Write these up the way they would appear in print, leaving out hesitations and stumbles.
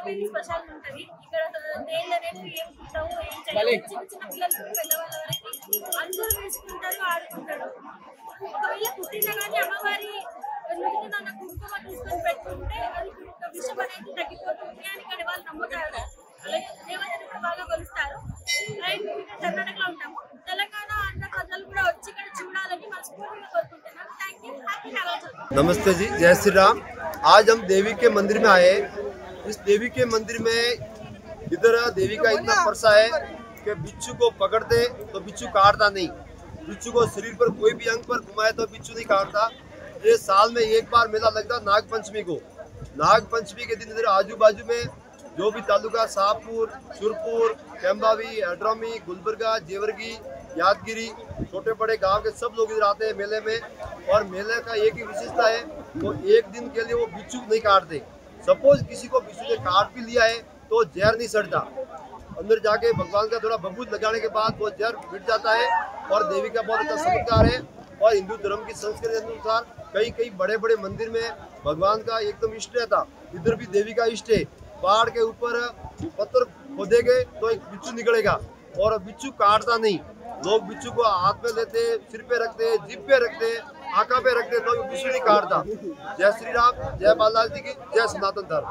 Very special ఉంటది. ఇక్కడ దేని అనేది ఏం ఉంటావు ఏం చేయాలి చిన్న చిన్న పిల్లలు పెద్దవాళ్ళ వరకు అందరూ వేసుకుంటారు, ఆడుకుంటారు. ఒకవేళ పుట్టినా కానీ అమ్మవారి నుదుటిన కుంకుమ తీసుకొని పెట్టుకుంటే అది విషం అనేది తగ్గిపోతుంది అని ఇక్కడ వాళ్ళు నమ్ముతారు. అలాగే దేవతని కూడా బాగా కొలుస్తారు. అండ్ ఇక్కడ కర్ణాటకలో ఉంటాము. తెలంగాణ ఆంధ్ర ప్రజలు కూడా వచ్చి ఇక్కడ చూడాలని మనస్ఫూర్తిగా కోరుకుంటున్నాను. Thank you. హ్యాపీ నవరాత్రి. नमस्ते जी, जय श्री राम। आज हम देवी के मंदिर में आए। इस देवी के मंदिर में इधर देवी का इतना फरसा है कि बिच्छू को पकड़ते तो बिच्छू काटता नहीं, बिच्छू को शरीर पर कोई भी अंग पर घुमाए तो बिच्छू नहीं काटता। ये साल में एक बार मेला लगता नाग पंचमी को। नाग पंचमी के दिन इधर आजू बाजू में जो भी तालुका शाहपुर, सुरपुर, कैम्बावी, अड्रामी, गुलबर्गा, जेवरगी, यादगिरी, छोटे बड़े गांव के सब लोग इधर आते हैं मेले में। और मेले का एक ही विशेषता है, वो एक दिन के लिए वो बिच्छू नहीं काटते। सपोज किसी को बिच्छू ने काट भी लिया है तो जहर नहीं सड़ता, अंदर जाके भगवान का थोड़ा बबूत लगाने के बाद वो जहर मिट जाता है। और देवी का बहुत अच्छा चमत्कार है। और हिंदू धर्म की संस्कृति के अनुसार कई कई बड़े बड़े मंदिर में भगवान का एकदम इष्ट रहता, इधर भी देवी का इष्ट है। पहाड़ के ऊपर पत्थर खोदेंगे तो एक बिच्छू निकलेगा और बिच्छू काटता नहीं। लोग बिच्छू को हाथ में लेते, सिर पे रखते, जीभ पे रखते, आंखा पे रखते तो बिच्छू नहीं काटता। जय श्री राम, जय बालाजी जी की, जय सनातन धर्म।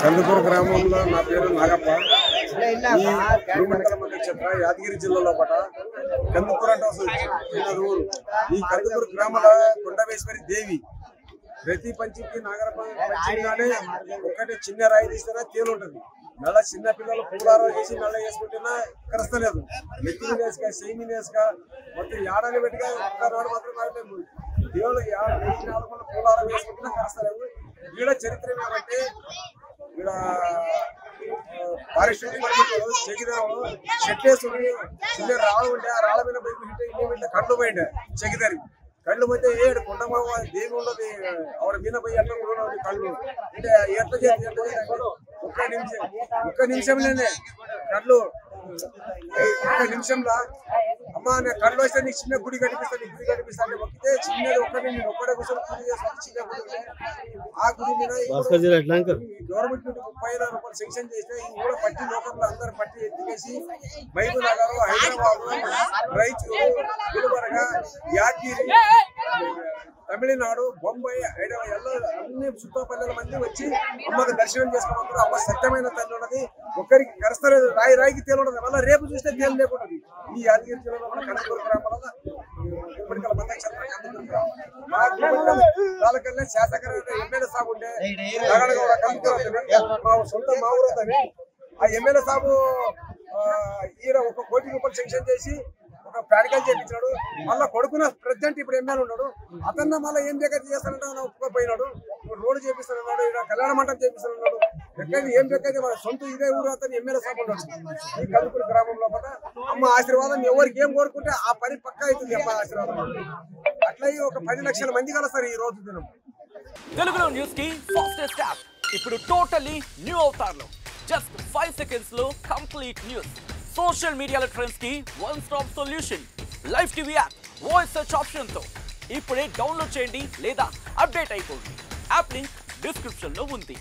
కందుకూరు గ్రామంలో నా పేరు నాగప్ప. ఈ గురుమండలం నక్షత్ర యాదగిరి జిల్లాలో పట కందుకూరు అంటే చిన్నది ఊరు. ఈ కందుకూరు గ్రామంలో కొండవేశ్వరి దేవి ప్రతి పంచికి నాగర పంచమి నాడే ఒక్కటి చిన్న రాయి తీస్తేనే తేలు ఉంటుంది. మళ్ళీ చిన్న పిల్లలు పూలారా చేసి మళ్ళీ వేసుకుంటున్నా కరస్తలేదు. నెత్తిని వేసుక చెయ్యి వేసుక మొత్తం ఏడాది పెట్టిగా ఒక్కనాడు మాత్రం కావట్లేదు. దేవుడు పూలారా వేసుకుంటున్నా కరస్తలేవు. ఈడ చరిత్ర ఏమంటే ఈడ పారిశ్రామిక చెగిదరంలో చెట్టేసుకుని చిన్న రాళ్ళు ఉంటే ఆ రాళ్ళ మీద పోయి కళ్ళు పోయిండే చెగిదరి కళ్ళు పోతే ఏడు కొండమావ దేవి ఉన్నది ఆవిడ మీద పోయి ఎట్లా కూడా కళ్ళు అంటే ఎట్లా చేసి ఒక్క నిమిషంలోనే కళ్ళు ఒక్క నిమిషంలో అమ్మ నేను కళ్ళు వస్తే నీకు చిన్న గుడి కనిపిస్తాను, గుడి కనిపిస్తాను మొక్కితే చిన్నది ఒక్కడే నేను ఒక్కడే కూర్చొని పూజ చేస్తాను. చిన్న గుడి ఆ గుడి మీద గవర్నమెంట్ నుండి 30,000 రూపాయలు శాంక్షన్ చేస్తే ఈ కూడా పట్టి లోకంలో అందరు పట్టి ఎత్తికేసి మహబూబ్ నగర్, హైదరాబాద్, రాయచూరు, గుల్బర్గ, యాదగిరి, తమిళనాడు, బొంబాయి, హైదరాబాద్ అన్ని చుట్టుపల్లెల మంది వచ్చి అమ్మకు దర్శనం చేసుకోవడం. అమ్మ సత్యమైన తల్లి ఉన్నది, ఒక్కరికి కరస్తలేదు, రాయి రాయికి తేలు ఉండదు. మళ్ళీ రేపు చూస్తే తేలు లేకుంటుంది. ఈ యాదగిరి జిల్లాలో మన కందుకూరు గ్రామంలో వాళ్ళకల్లా శాసకర ఎమ్మెల్యే సాబు ఉండే మా సొంత మా ఊరు అవుతుంది. ఆ ఎమ్మెల్యే సాబు ఈయన 1 కోటి రూపాయలు శాంక్షన్ చేసి ఒక ప్రాక్టికల్ చేయించాడు. మళ్ళీ కొడుకున్న ప్రెసిడెంట్ ఇప్పుడు ఎమ్మెల్యే ఉన్నాడు. అతన్న మళ్ళీ ఏం బేకైతే చేస్తానంటే ఒప్పుకోపోయినాడు. రోడ్డు చేపిస్తానన్నాడు, ఇక్కడ కళ్యాణ మంటపం చేపిస్తానన్నాడు. ఎక్కడైతే ఏం బేకైతే మన సొంత ఇదే ఊరు అతను ఎమ్మెల్యే సాబ్ ఉన్నాడు. ఈ కందుకూరు గ్రామంలో కూడా అమ్మ ఆశీర్వాదం ఎవరికి ఏం కోరుకుంటే ఆ పని పక్కా అవుతుంది. అమ్మ ఆశీర్వాదం అట్లా ఒక 10 లక్షల మంది కలుస్తారు ఈ రోజు దినం. తెలుగులో న్యూస్ కి ఫాస్టెస్ట్ యాప్ ఇప్పుడు టోటల్లీ న్యూ అవతార్లో జస్ట్ 5 సెకండ్స్ లో కంప్లీట్ న్యూస్. సోషల్ మీడియాలో ట్రెండ్స్ కి one stop solution. Live TV app voice search option తో ఇప్పుడే డౌన్లోడ్ చేయండి లేదా అప్డేట్ అయిపోండి. యాప్ లింక్ డిస్క్రిప్షన్ లో ఉంది.